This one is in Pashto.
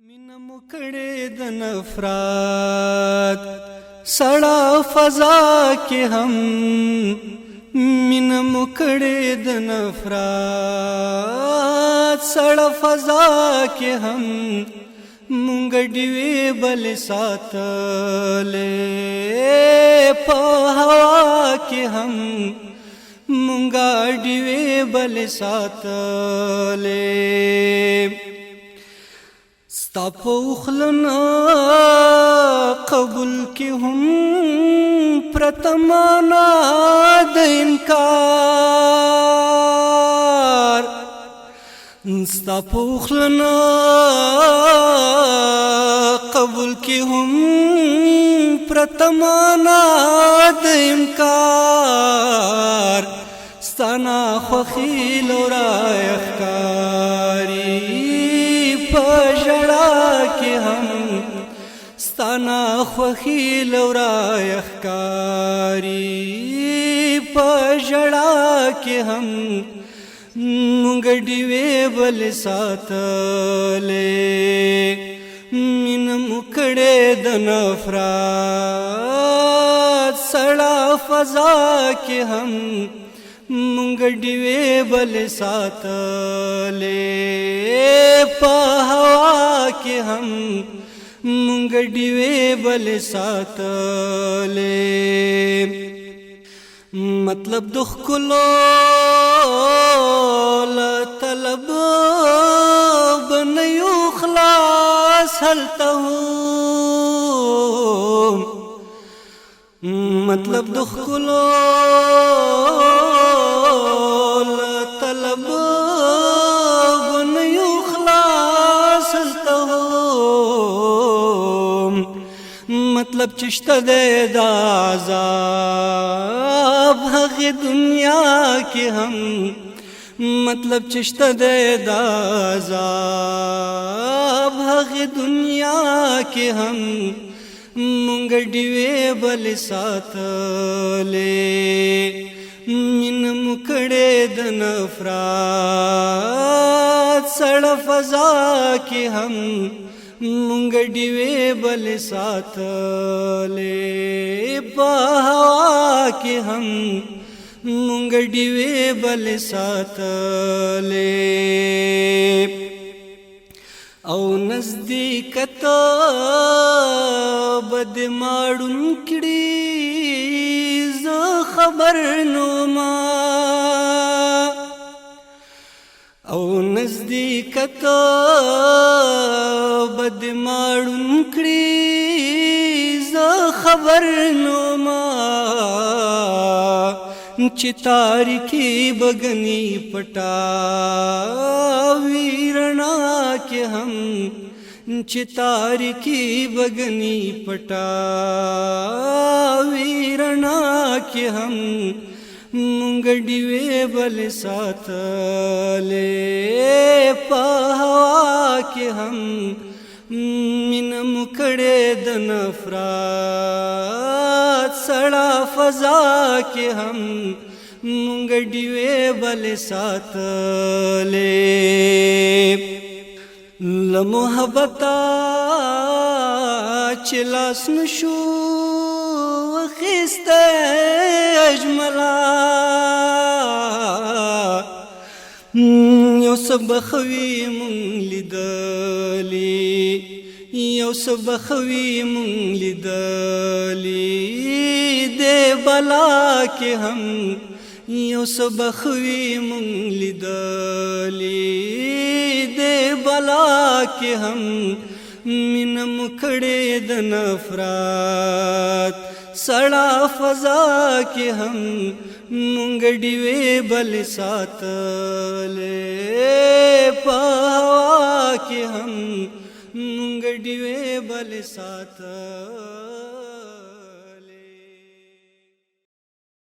مینه مکړې د نفرت سړه فضا کې هم مینه مکړې د نفرت سړه فضا کې هم مونږ ډیوې بل ساتلې په هوا کې هم مونږ ډیوې بل ساتلې ستا په خلنا قبول کی هم پرتمانا د انکار ستا په خلنا قبول کی هم پرتمانا د انکار ستانا خوخی لورا اخکاری پجڑا کے ہم ستانا خوخی لورا اخکاری پجڑا کے ہم مونگڑی وے بل ساتلے من مکڑے د نفرت سڑا فضا کے ہم مونگڑی وے بل ساتلے پا ہوا کے ہم مونگڑی وے بل ساتلے مطلب دخ کلو لطلب بنیو خلاص حلتا ہوں مطلب دخ کلو طلب بنیو خلاص حلتا ہوں مطلب چشتہ دے دا عذاب حق دنیا کے ہم مطلب چشتہ دے دا عذاب حق دنیا کے ہم مونگڑی وے بل ساتلے من مکڑے د نفرت سڑا فضا کے ہم مونگڑی وے بل ساتلے پا ہوا کے ہم مونگڑی وے بل ساتلے او نزدیکت بد ماڑن کڑی ز خبر نوما او نزدیکت بد ماڑن کڑی ز خبر نوما چی تاریکی بگنی پٹا ویرنا کے ہم چی تاریکی بگنی پٹا ویرنا کے ہم مونگڑی وے بل ساتلے پا ہوا کے ہم من مکڑے د نفرت سڑا فضا کے ہم مونگڑی وے بل ساتلے لمحبتا چلاس نشو خیست اجملا یو سبخوی مونگ لیدلی یو سبخوی مونگ لیدلی دے بلا کے ہم یو سبخوی مونگ لیدلی دے بلا کے ہم من مکڑے د نفرت سڑا فضا کے ہم مونگڑی وے بل ساتلے پا ہوا کے ہم مونگڑی وے بل ساتلے